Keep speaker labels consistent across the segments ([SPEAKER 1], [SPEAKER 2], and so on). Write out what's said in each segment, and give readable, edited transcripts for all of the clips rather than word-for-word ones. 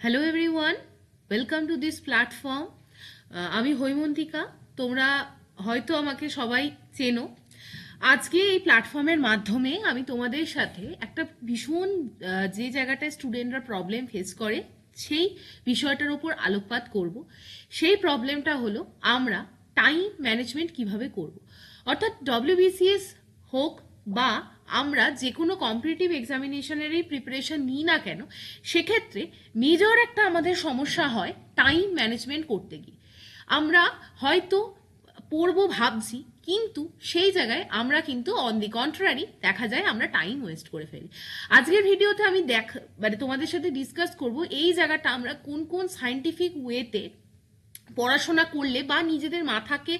[SPEAKER 1] Hello everyone, welcome to this platform. আমি হৈমন্তিকা, তোমরা হয়তো আমাকে সবাই চেনো। আজকে এই প্ল্যাটফর্মের মাধ্যমে আমি তোমাদের সাথে একটা ভীষণ যে জায়গাটায় স্টুডেন্টরা প্রবলেম ফেস করে সেই বিষয়টার উপর আলোকপাত করব। সেই প্রবলেমটা হলো আমরা টাইম ম্যানেজমেন্ট কিভাবে করব। অর্থাৎ ডব্লিউবিসিএস হোক বা আমরা যে কোনো কম্পিটিটিভ এক্সামিনেশনেরই প্রিপারেশন নিই না কেন, সেক্ষেত্রে মেজর একটা আমাদের সমস্যা হয় টাইম ম্যানেজমেন্ট করতে গিয়ে। আমরা হয়তো পড়বো ভাবছি, কিন্তু সেই জায়গায় আমরা কিন্তু অন দি কন্ট্রারি দেখা যায় আমরা টাইম ওয়েস্ট করে ফেলি। আজকের ভিডিওতে আমি মানে তোমাদের সাথে ডিসকাস করব এই জায়গাটা আমরা কোন কোন সায়েন্টিফিক ওয়েতে পড়াশোনা করলে বা নিজেদের মাথাকে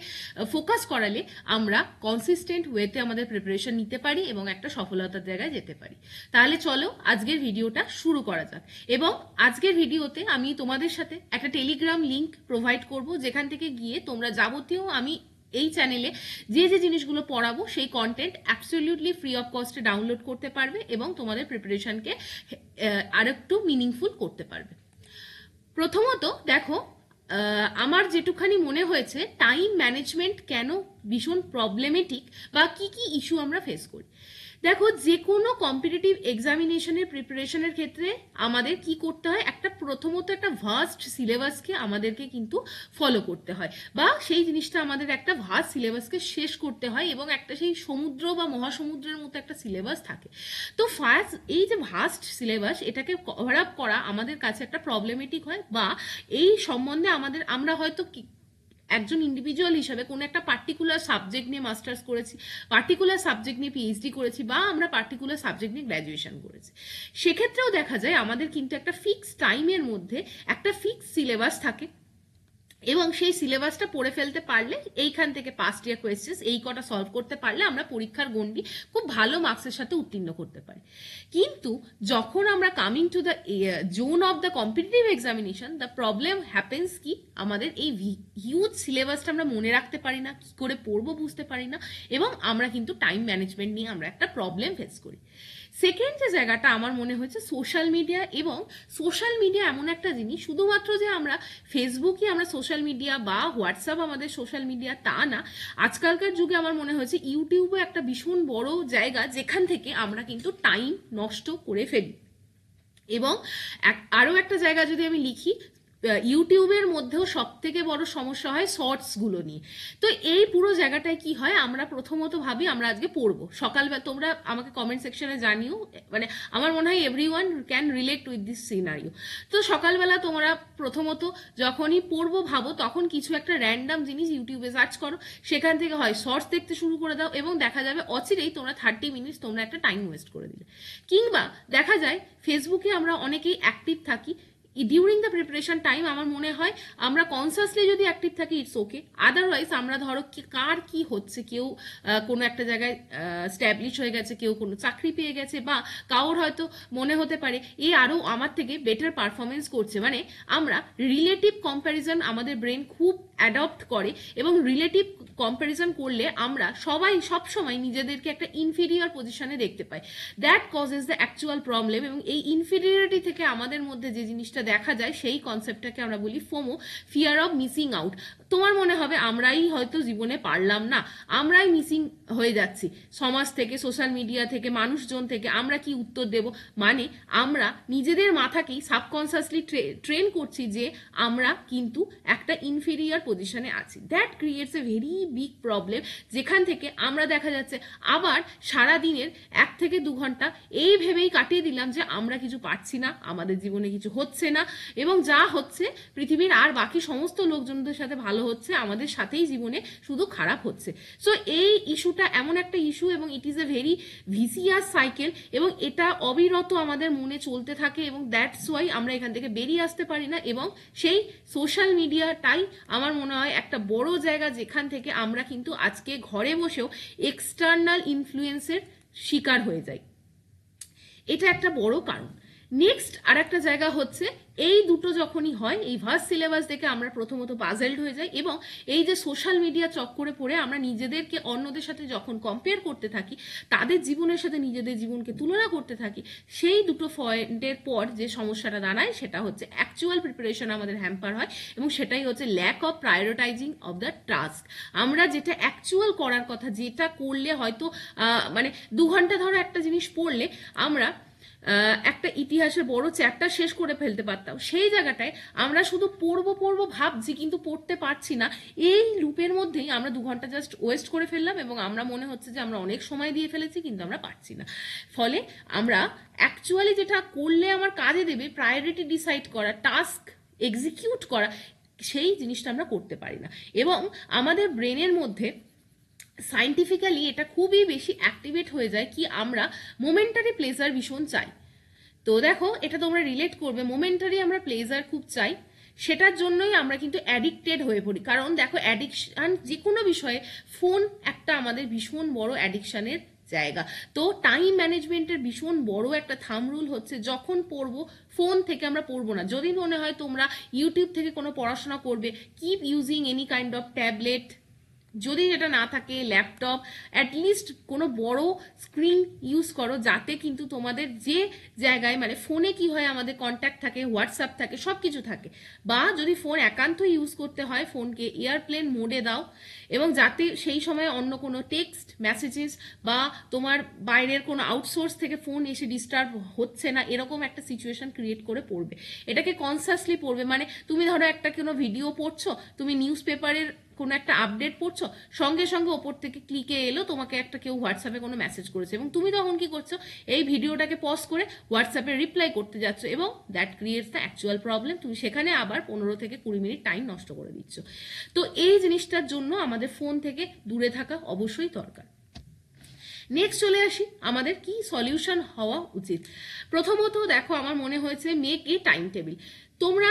[SPEAKER 1] ফোকাস করালে আমরা কনসিস্টেন্ট ওয়েতে আমাদের প্রিপারেশন নিতে পারি এবং একটা সফলতার জায়গায় যেতে পারি। তাহলে চলো আজকের ভিডিওটা শুরু করা যাক। এবং আজকের ভিডিওতে আমি তোমাদের সাথে একটা টেলিগ্রাম লিংক প্রোভাইড করব, যেখান থেকে গিয়ে তোমরা যাবতীয় আমি এই চ্যানেলে যে যে জিনিসগুলো পড়াবো সেই কন্টেন্ট অ্যাবসলিউটলি ফ্রি অফ কস্টে ডাউনলোড করতে পারবে এবং তোমাদের প্রিপারেশনকে আরেকটু মিনিংফুল করতে পারবে। প্রথমত দেখো, আমার যেটুখানি মনে হয়েছে টাইম ম্যানেজমেন্ট কেন ভীষণ প্রবলেমেটিক বা কি কি ইস্যু আমরা ফেস করি। দেখো, যে কোনো কম্পিটিটিভ এক্সামিনেশনের প্রিপারেশনের ক্ষেত্রে আমাদের কি করতে হয়, একটা প্রথমত একটা ভাস্ট সিলেবাসকে আমাদেরকে কিন্তু ফলো করতে হয়, বা সেই জিনিসটা আমাদের একটা ভাস্ট সিলেবাসকে শেষ করতে হয় এবং একটা সেই সমুদ্র বা মহাসমুদ্রের মতো একটা সিলেবাস থাকে। তো ফার্স্ট এই যে ভাস্ট সিলেবাস, এটাকে কভার আপ করা আমাদের কাছে একটা প্রবলেমেটিক হয়, বা এই সম্বন্ধে আমরা হয়তো একজন ইন্ডিভিজুয়াল হিসাবে কোনো একটা পার্টিকুলার সাবজেক্ট নিয়ে মাস্টার্স করেছি, পার্টিকুলার সাবজেক্ট নিয়ে পিএইচডি করেছি, বা আমরা পার্টিকুলার সাবজেক্ট নিয়ে গ্র্যাজুয়েশন করেছি। সেক্ষেত্রেও দেখা যায় আমাদের কিন্তু একটা ফিক্স টাইমের মধ্যে একটা ফিক্স সিলেবাস থাকে এবং সেই সিলেবাসটা পড়ে ফেলতে পারলে, এইখান থেকে পাস্ট ইয়ার কোয়েশ্চেন্স এই কটা সলভ করতে পারলে আমরা পরীক্ষার গণ্ডি খুব ভালো মার্কসের সাথে উত্তীর্ণ করতে পারি। কিন্তু যখন আমরা coming to the zone of the competitive examination, the problem happens কি, আমাদের এই হিউজ সিলেবাসটা আমরা মনে রাখতে পারি না, কি করে পড়বো বুঝতে পারি না, এবং আমরা কিন্তু টাইম ম্যানেজমেন্ট নিয়ে আমরা একটা প্রবলেম ফেস করি। সেকেন্ড যে জায়গাটা আমার মনে হয়েছে সোশ্যাল মিডিয়া, এবং সোশ্যাল মিডিয়া এমন একটা জিনিস, শুধুমাত্র যে আমরা ফেসবুকই আমরা সোশ্যাল মিডিয়া বা হোয়াটসঅ্যাপ আমাদের সোশ্যাল মিডিয়া তা না, আজকালকার যুগে আমার মনে হয়েছে ইউটিউবও একটা ভীষণ বড় জায়গা যেখান থেকে আমরা কিন্তু টাইম নষ্ট করে ফেলি। এবং আরও একটা জায়গা যদি আমি লিখি, ইউটিউবের মধ্যেও সব থেকে বড় সমস্যা হয় শর্টসগুলো নিয়ে। তো এই পুরো জায়গাটায় কি হয়, আমরা প্রথমত ভাবি আমরা আজকে পড়বো সকালবেলা, তোমরা আমাকে কমেন্ট সেকশনে জানিও, মানে আমার মনে হয় everyone can relate with this scenario. তো সকালবেলা তোমরা প্রথমত যখনই পড়বো ভাবো, তখন কিছু একটা র্যান্ডাম জিনিস ইউটিউবে সার্চ করো, সেখান থেকে হয় শর্টস দেখতে শুরু করে দাও এবং দেখা যাবে অচিরেই তোমরা 30 মিনিটস তোমরা একটা টাইম ওয়েস্ট করে দিলে। কিংবা দেখা যায় ফেসবুকে আমরা অনেকেই অ্যাক্টিভ থাকি ডিউরিং দ্য প্রিপারেশন টাইম, আমার মনে হয় আমরা কনসাসলি যদি অ্যাক্টিভ থাকি ইটস ওকে, আদারওয়াইজ আমরা ধরো কার কি হচ্ছে, কেউ কোনো একটা জায়গায় স্ট্যাবলিশ হয়ে গেছে, কেউ কোনো চাকরি পেয়ে গেছে, বা কারোর হয়তো মনে হতে পারে এ আরও আমার থেকে বেটার পারফরমেন্স করছে, মানে আমরা রিলেটিভ কম্প্যারিজন আমাদের ব্রেন খুব অ্যাডপ্ট করে, এবং রিলেটিভ কম্প্যারিজন করলে আমরা সবাই সবসময় নিজেদেরকে একটা ইনফিরিয়র পজিশনে দেখতে পাই। That causes the actual problem, এবং এই ইনফিরিয়রিটি থেকে আমাদের মধ্যে যে জিনিসটা দেখা যায় সেই কনসেপ্টটাকে আমরা বলি FOMO, fear of missing out. তোমার মনে হবে আমরাই হয়তো জীবনে পারলাম না, আমরাই মিসিং হয়ে যাচ্ছি সমাজ থেকে, সোশ্যাল মিডিয়া থেকে, মানুষজন থেকে, আমরা কি উত্তর দেব, মানে আমরা নিজেদের মাথাকেই সাবকনসিয়াসলি ট্রেন করছি যে আমরা কিন্তু একটা ইনফিরিয়র পজিশনে আছি। That creates a very big problem, যেখান থেকে আমরা দেখা যাচ্ছে আবার সারা দিনের 1 থেকে 2 ঘন্টা এই ভেবেই কাটিয়ে দিলাম যে আমরা কিছু পারছি না, আমাদের জীবনে কিছু হচ্ছে না, এবং যা হচ্ছে পৃথিবীর আর বাকি সমস্ত লোকজনদের সাথে ভালো হচ্ছে, আমাদের সাথেই জীবনে শুধু খারাপ হচ্ছে। সো এই ইস্যুটা এমন একটা ইস্যু, এবং it is a very vicious cycle, এবং এটা অবিরত আমাদের মনে চলতে থাকে, এবং দ্যাটস ওয়াই আমরা এখান থেকে বেরিয়ে আসতে পারি না। এবং সেই সোশ্যাল মিডিয়াটাই আমার মনে হয় একটা বড় জায়গা, যেখান থেকে আমরা কিন্তু আজকে ঘরে বসেও এক্সটার্নাল ইনফ্লুয়েন্সের শিকার হয়ে যাই। এটা একটা বড় কারণ। নেক্সট আর একটা জায়গা হচ্ছে, এই দুটো যখনই হয়, এই ভার্স্ট সিলেবাস দেখে আমরা প্রথমত পাজেলড হয়ে যাই, এবং এই যে সোশ্যাল মিডিয়া চক্করে পড়ে আমরা নিজেদেরকে অন্যদের সাথে যখন কম্পেয়ার করতে থাকি, তাদের জীবনের সাথে নিজেদের জীবনকে তুলনা করতে থাকি, সেই দুটো পয়েন্টের পর যে সমস্যাটা দাঁড়ায় সেটা হচ্ছে অ্যাকচুয়াল প্রিপারেশন আমাদের হ্যাম্পার হয়, এবং সেটাই হচ্ছে lack of prioritizing of the task. আমরা যেটা অ্যাকচুয়াল করার কথা, যেটা করলে হয়তো মানে 2 ঘন্টা ধরো একটা জিনিস পড়লে আমরা একটা ইতিহাসের বড় চ্যাপ্টার শেষ করে ফেলতে পারতাম, সেই জায়গাটায় আমরা শুধু পড়বো ভাবছি কিন্তু পড়তে পারছি না। এই লুপের মধ্যেই আমরা 2 ঘন্টা জাস্ট ওয়েস্ট করে ফেললাম, এবং আমরা মনে হচ্ছে যে আমরা অনেক সময় দিয়ে ফেলেছি কিন্তু আমরা পারছি না। ফলে আমরা অ্যাকচুয়ালি যেটা করলে আমার কাজে দেবে, প্রায়োরিটি ডিসাইড করা, টাস্ক এক্সিকিউট করা, সেই জিনিসটা আমরা করতে পারি না। এবং আমাদের ব্রেনের মধ্যে সাইন্টিফিক্যালি এটা খুবই বেশি অ্যাক্টিভেট হয়ে যায় কি, আমরা মোমেন্টারি প্লেজার ভীষণ চাই। তো দেখো, এটা তোমরা রিলেট করবে, মোমেন্টারি আমরা প্লেজার খুব চাই, সেটার জন্যই আমরা কিন্তু অ্যাডিক্টেড হয়ে পড়ি। কারণ দেখো, অ্যাডিকশান যে কোনো বিষয়ে, ফোন একটা আমাদের ভীষণ বড় অ্যাডিকশানের জায়গা। তো টাইম ম্যানেজমেন্টের ভীষণ বড় একটা থাম রুল হচ্ছে, যখন পড়বো ফোন থেকে আমরা পড়বো না। যদি মনে হয় তোমরা ইউটিউব থেকে কোনো পড়াশোনা করবে, keep using any kind of tablet, যদি যেটা না থাকে ল্যাপটপ, অ্যাটলিস্ট কোনো বড় স্ক্রিন ইউজ করো, যাতে কিন্তু তোমাদের যে জায়গায়, মানে ফোনে কি হয় আমাদের কন্ট্যাক্ট থাকে, হোয়াটসঅ্যাপ থাকে, সব কিছু থাকে, বা যদি ফোন একান্ত ইউজ করতে হয় ফোনকে এয়ারপ্লেন মোডে দাও, এবং যাতে সেই সময় অন্য কোনো টেক্সট মেসেজেস বা তোমার বাইরের কোনো আউটসোর্স থেকে ফোন এসে ডিস্টার্ব হচ্ছে না, এরকম একটা সিচুয়েশন ক্রিয়েট করে পড়বে। এটাকে কনসাসলি পড়বে। মানে তুমি ধরো একটা কোনো ভিডিও পড়ছো, তুমি নিউজ পেপারের কোনো একটা আপডেট পড়ছো, সঙ্গে সঙ্গে ওপর থেকে ক্লিকে এলো তোমাকে একটা কেউ হোয়াটসঅ্যাপে কোনো মেসেজ করেছে, এবং তুমি তখন কি করছো, এই ভিডিওটাকে পজ করে হোয়াটসঅ্যাপে রিপ্লাই করতে যাচ্ছ, এবং that creates the actual problem. তুমি সেখানে আবার 15 থেকে 20 মিনিট টাইম নষ্ট করে দিচ্ছ। তো এই জিনিসটার জন্য আমাদের ফোন থেকে দূরে থাকা অবশ্যই দরকার। নেক্সট চলে আসি, আমাদের কি সলিউশন হওয়া উচিত। প্রথমত দেখো, আমার মনে হয়েছে মেক এ টাইম টেবিল। তোমরা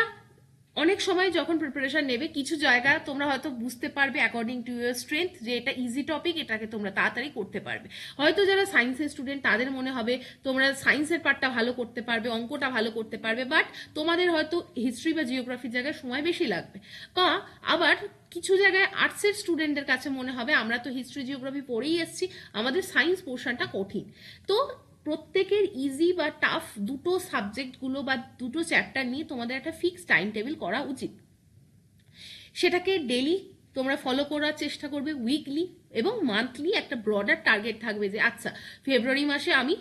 [SPEAKER 1] অনেক সময় যখন প্রিপারেশন নেবে, কিছু জায়গা তোমরা হয়তো বুঝতে পারবে অ্যাকর্ডিং টু ইউর স্ট্রেংথ যে এটা ইজি টপিক, এটাকে তোমরা তাড়াতাড়ি করতে পারবে। হয়তো যারা সায়েন্সের স্টুডেন্ট তাদের মনে হবে তোমরা সায়েন্সের পার্টটা ভালো করতে পারবে, অঙ্কটা ভালো করতে পারবে, বাট তোমাদের হয়তো হিস্ট্রি বা জিওগ্রাফির জায়গায় সময় বেশি লাগবে। বা আবার কিছু জায়গায় আর্টসের স্টুডেন্টদের কাছে মনে হবে আমরা তো হিস্ট্রি জিওগ্রাফি পড়েই এসেছি, আমাদের সায়েন্স পোর্শনটা কঠিন। তো প্রত্যেকের ইজি বা টাফ দুটো সাবজেক্টগুলো বা দুটো চ্যাপ্টার নিয়ে তোমাদের একটা ফিক্সড টাইম টেবিল করা উচিত। সেটাকে ডেলি তোমরা ফলো করার চেষ্টা করবে, উইকলি এবং মান্থলি একটা ব্রডার টার্গেট থাকবে যে আচ্ছা, ফেব্রুয়ারি মাসে আমি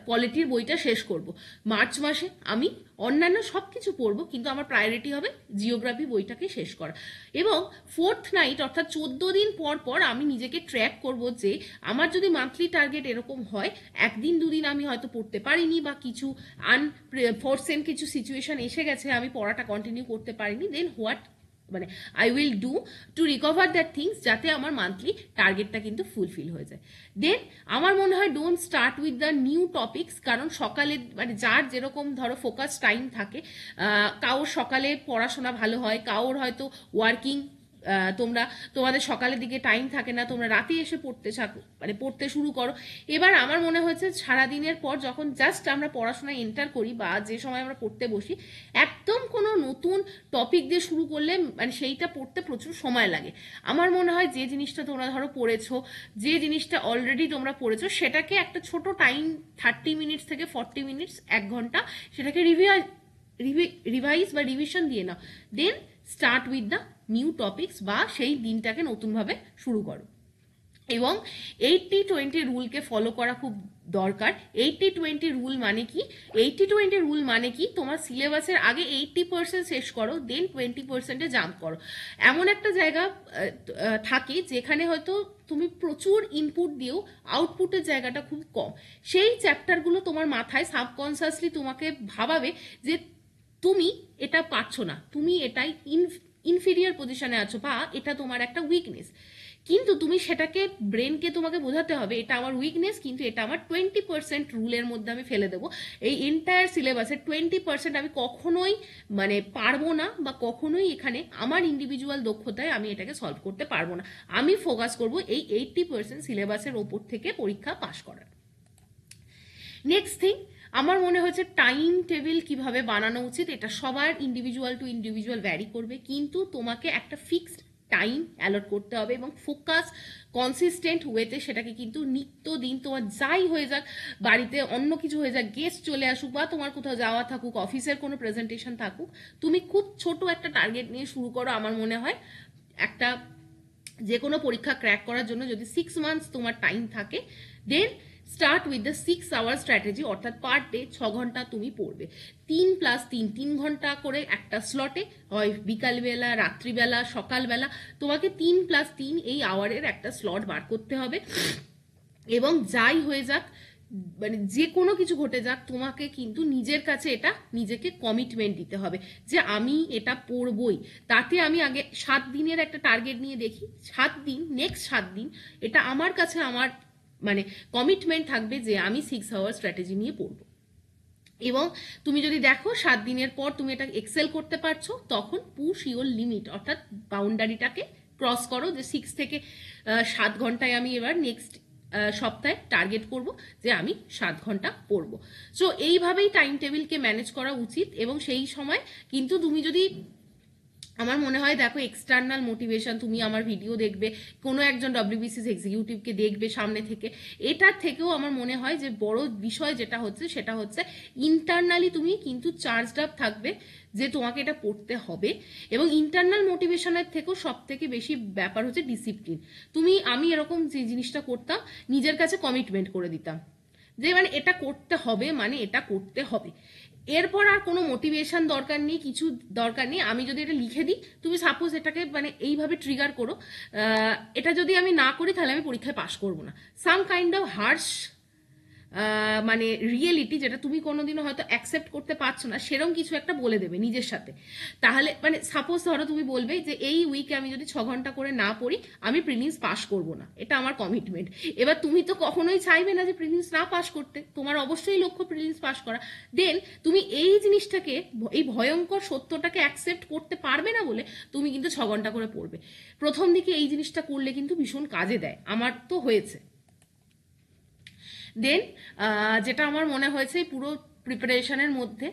[SPEAKER 1] পলিটির বইটা শেষ করব, মার্চ মাসে আমি অন্যান্য সব কিছু পড়বো, কিন্তু আমার প্রায়োরিটি হবে জিওগ্রাফি বইটাকে শেষ করা। এবং 4th নাইট অর্থাৎ 14 দিন পর পর আমি নিজেকে ট্র্যাক করব যে আমার যদি মান্থলি টার্গেট এরকম হয়, একদিন দুদিন আমি হয়তো পড়তে পারিনি বা কিছু আনফোরসেন কিছু সিচুয়েশন এসে গেছে, আমি পড়াটা কন্টিনিউ করতে পারিনি, দেন হোয়াট মানে I will do to recover that things, যাতে আমার মান্থলি টার্গেটটা কিন্তু ফুলফিল হয়ে যায়। দেন আমার মনে হয় don't start with the new topics, কারণ সকালে মানে যার যেরকম ধরো ফোকাস টাইম থাকে, কারোর সকালে পড়াশোনা ভালো হয়, কারোর হয়তো ওয়ার্কিং, তোমরা তোমাদের সকালের দিকে টাইম থাকে না, তোমরা রাতে এসে পড়তে শুরু করো। এবার আমার মনে হয়েছে সারাদিনের পর যখন জাস্ট আমরা পড়াশোনায় এন্টার করি বা যে সময় আমরা পড়তে বসি, একদম কোনো নতুন টপিক দিয়ে শুরু করলে মানে সেইটা পড়তে প্রচুর সময় লাগে। আমার মনে হয় যে জিনিসটা তোমরা ধরো পড়েছো, যে জিনিসটা অলরেডি তোমরা পড়েছো, সেটাকে একটা ছোট টাইম 30 মিনিটস থেকে 40 মিনিটস, 1 ঘন্টা সেটাকে রিভাইজ বা রিভিশন দিয়ে নাও। Then start with the new topics বা সেই দিনটাকে নতুনভাবে শুরু করো। এবং 80-20 রুলকে ফলো করা খুব দরকার। 80-20 রুল মানে কি? 80-20 রুল মানে কি, তোমার সিলেবাসের আগে 80% শেষ করো, দেন 20%-এ জাম্প করো। এমন একটা জায়গা থাকে যেখানে হয়তো তুমি প্রচুর ইনপুট দিয়েও আউটপুটের জায়গাটা খুব কম। সেই চ্যাপ্টারগুলো তোমার মাথায় সাবকনসিয়াসলি তোমাকে ভাবাবে যে তুমি এটা পারছো না, তুমি এটাই ইনফিরিয়ার পজিশনে আছো, বা এটা তোমার একটা উইকনেস। কিন্তু তুমি সেটাকে ব্রেনকে তোমাকে বোঝাতে হবে এটা আমার উইকনেস, কিন্তু এটা আমার 20% রুলের মধ্যে আমি ফেলে দেবো। এই এন্টায়ার সিলেবাসের 20% আমি কখনোই মানে পারবো না, বা কখনোই এখানে আমার ইন্ডিভিজুয়াল দক্ষতায় আমি এটাকে সলভ করতে পারবো না। আমি ফোকাস করবো এই 80% সিলেবাসের ওপর থেকে পরীক্ষা পাশ করার। নেক্সট থিং, আমার মনে হচ্ছে টাইম টেবিল কিভাবে বানানো উচিত এটা সবার ইন্ডিভিজুয়াল টু ইন্ডিভিজুয়াল ভ্যারি করবে, কিন্তু তোমাকে একটা ফিক্সড টাইম অ্যালট করতে হবে এবং ফোকাস কনসিস্টেন্ট ওয়েতে সেটাকে কিন্তু নিত্যদিন তোমার যাই হয়ে যাক, বাড়িতে অন্য কিছু হয়ে যাক, গেস্ট চলে আসুক বা তোমার কোথাও যাওয়া থাকুক, অফিসের কোনো প্রেজেন্টেশন থাকুক, তুমি খুব ছোট একটা টার্গেট নিয়ে শুরু করো। আমার মনে হয় একটা যে কোনো পরীক্ষা ক্র্যাক করার জন্য যদি 6 মান্থস তোমার টাইম থাকে, then start with the 6 hour strategy, অর্থাৎ পার ডে 6 ঘন্টা তুমি পড়বে। 3+3 ঘন্টা করে একটা স্লটে, হয় বিকালবেলা, রাত্রিবেলা, সকালবেলা, তোমাকে 3+3 এই আওয়ারের একটা স্লট বার করতে হবে। এবং যাই হয়ে যাক, মানে যে কোনো কিছু ঘটে যাক, তোমাকে কিন্তু নিজের কাছে এটা নিজেকে কমিটমেন্ট দিতে হবে যে আমি এটা পড়বই। তাতে আমি আগে 7 দিনের একটা টার্গেট নিয়ে দেখি, 7 দিন, নেক্সট 7 দিন এটা আমার কাছে আমার মানে কমিটমেন্ট থাকবে যে আমি 6 আওয়ার স্ট্র্যাটেজি নিয়ে পড়বো। এবং তুমি যদি দেখো 7 দিনের পর তুমি এটা এক্সেল করতে পারছো, তখন পুশ ইওর লিমিট, অর্থাৎ বাউন্ডারিটাকে ক্রস করো যে 6 থেকে 7 ঘন্টায় আমি এবার নেক্সট সপ্তাহে টার্গেট করব যে আমি 7 ঘন্টা পড়বো। সো এইভাবেই টাইম টেবিলকে ম্যানেজ করা উচিত। এবং সেই সময় কিন্তু তুমি যদি, আমার মনে হয় দেখো, এক্সটার্নাল মোটিভেশন, তুমি আমার ভিডিও দেখবে, কোনো একজন ডব্লিউবিসিএস এক্সিকিউটিভকে দেখবে সামনে থেকে, এটার থেকেও আমার মনে হয় যে বড় বিষয় যেটা হচ্ছে সেটা হচ্ছে ইন্টারনালি তুমি কিন্তু চার্জড আপ থাকবে যে তোমাকে এটা পড়তে হবে। এবং ইন্টারনাল মোটিভেশনের থেকেও সব থেকে বেশি ব্যাপার হচ্ছে ডিসিপ্লিন। আমি এরকম যে জিনিসটা করতাম, নিজের কাছে কমিটমেন্ট করে দিতাম যে মানে এটা করতে হবে, মানে এটা করতে হবে। এরপর আর কোনো মোটিভেশন দরকার নেই, কিছু দরকার নেই। আমি যদি এটা লিখে দিই, তুমি সাপোজ এটাকে মানে এইভাবে ট্রিগার করো, এটা যদি আমি না করি তাহলে আমি পরীক্ষায় পাশ করবো না, সাম কাইন্ড অফ হার্শ মানে রিয়েলিটি, যেটা তুমি কোনোদিনও হয়তো অ্যাকসেপ্ট করতে পারছো না, সেরকম কিছু একটা বলে দেবে নিজের সাথে। তাহলে মানে সাপোজ ধরো তুমি বলবে যে এই উইকে আমি যদি 6 ঘন্টা করে না পড়ি আমি প্রিলিমস পাস করব না, এটা আমার কমিটমেন্ট। এবার তুমি তো কখনোই চাইবে না যে প্রিলিমস না পাস করতে, তোমার অবশ্যই লক্ষ্য প্রিলিমস পাস করা। দেন তুমি এই জিনিসটাকে, এই ভয়ঙ্কর সত্যটাকে অ্যাকসেপ্ট করতে পারবে না বলে তুমি কিন্তু 6 ঘন্টা করে পড়বে। প্রথম দিকে এই জিনিসটা করলে কিন্তু ভীষণ কাজে দেয়, আমার তো হয়েছে। দেন যেটা আমার মনে হয়েছে পুরো প্রিপারেশনের মধ্যে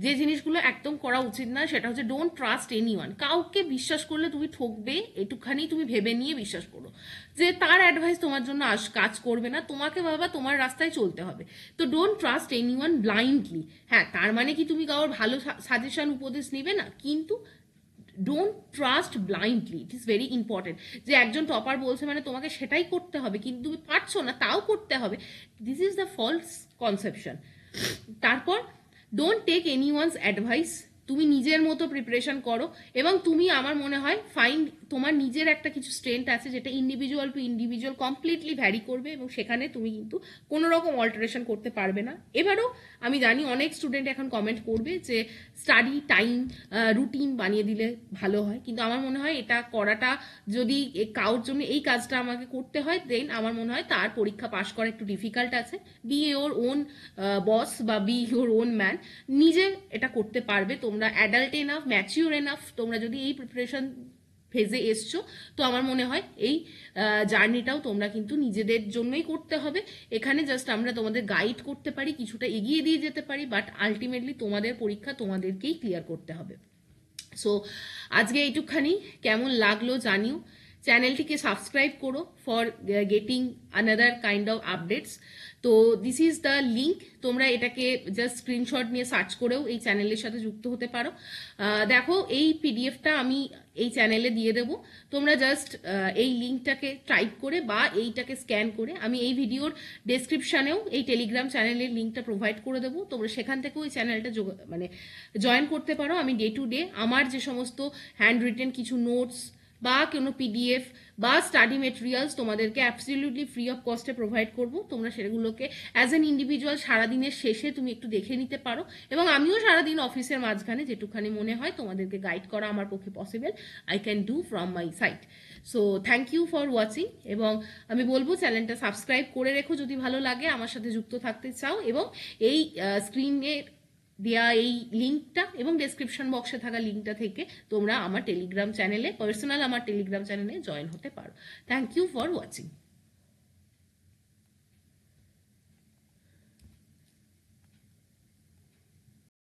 [SPEAKER 1] যে জিনিসগুলো একদম করা উচিত না, সেটা হচ্ছে ডোন্ট ট্রাস্ট এনিওয়ান। কাউকে বিশ্বাস করলে তুমি ঠকবে, এটুখানি তুমি ভেবে নিয়ে বিশ্বাস করো যে তার অ্যাডভাইস তোমার জন্য কাজ করবে না, তোমাকে বাবা তোমার রাস্তায় চলতে হবে। তো ডোন্ট ট্রাস্ট এনিওয়ান ব্লাইন্ডলি। হ্যাঁ, তার মানে কি তুমি কারোর ভালো সাজেশন উপদেশ নিবে না, কিন্তু don't trust blindly, it is very important. যে একজন টপার বলছে মানে তোমাকে সেটাই করতে হবে, কিন্তু তুমি পারছো না তাও করতে হবে, this is the false conception. তারপর don't take any one's advice, তুমি নিজের মতো প্রিপারেশন করো। এবং তুমি, আমার মনে হয় ফাইন্ড তোমার নিজের একটা কিছু স্ট্রেংথ আছে যেটা individual to individual completely vary করবে, এবং সেখানে তুমি কিন্তু কোনো রকম অল্টারেশন করতে পারবে না। এবারও আমি জানি অনেক স্টুডেন্ট এখন কমেন্ট করবে যে স্টাডি টাইম রুটিন বানিয়ে দিলে ভালো হয়, কিন্তু আমার মনে হয় এটা করাটা, যদি কারোর জন্য এই কাজটা আমাকে করতে হয়, দেন আমার মনে হয় তার পরীক্ষা পাশ করা একটু ডিফিকাল্ট আছে। বি ইওর ওন বস বা বি ইওর ওন ম্যান, নিজে এটা করতে পারবে। তোমরা অ্যাডাল্ট এনাফ, ম্যাচিউর এনাফ, তোমরা যদি এই প্রিপারেশন ফেজে এসছো, তো আমার মনে হয় এই জার্নিটাও তোমরা কিন্তু নিজেদের জন্যই করতে হবে। এখানে জাস্ট আমরা তোমাদের গাইড করতে পারি, কিছুটা এগিয়ে দিয়ে যেতে পারি, বাট আলটিমেটলি তোমাদের পরীক্ষা তোমাদেরকেই ক্লিয়ার করতে হবে। সো আজকে এইটুকখানি, কেমন লাগলো জানিও। চ্যানেলটিকে সাবস্ক্রাইব করো for getting another kind of updates. তো দিস ইজ দ্য লিঙ্ক, তোমরা এটাকে জাস্ট স্ক্রিনশট নিয়ে সার্চ করেও এই চ্যানেলের সাথে যুক্ত হতে পারো। দেখো এই পিডিএফটা আমি এই চ্যানেলে দিয়ে দেবো, তোমরা জাস্ট এই লিঙ্কটাকে টাইপ করে বা এইটাকে স্ক্যান করে, আমি এই ভিডিওর ডেসক্রিপশানেও এই টেলিগ্রাম চ্যানেলের লিঙ্কটা প্রোভাইড করে দেবো, তোমরা সেখান থেকেও এই চ্যানেলটা মানে জয়েন করতে পারো। আমি ডে টু ডে আমার যে সমস্ত হ্যান্ড রিটেন কিছু নোটস বা কোনো পিডিএফ বা স্টাডি মেটেরিয়ালস তোমাদেরকে অ্যাবসলিউটলি ফ্রি অফ কস্টে প্রোভাইড করবো। তোমরা সেগুলোকে অ্যাজ অ্যান ইন্ডিভিজুয়াল সারাদিনের শেষে তুমি একটু দেখে নিতে পারো, এবং আমিও সারাদিন অফিসের মাঝখানে যেটুখানি মনে হয় তোমাদেরকে গাইড করা আমার পক্ষে possible, I can do from my side. So thank you for watching, এবং আমি বলবো চ্যানেলটা সাবস্ক্রাইব করে রেখো যদি ভালো লাগে, আমার সাথে যুক্ত থাকতে চাও, এবং এই স্ক্রিনের দেয়া এই লিঙ্কটা এবং ডেসক্রিপশন বক্সে থাকা লিঙ্কটা থেকে তোমরা আমার টেলিগ্রাম চ্যানেলে, পার্সোনাল আমার টেলিগ্রাম চ্যানেলে জয়েন হতে পারো। Thank you for watching.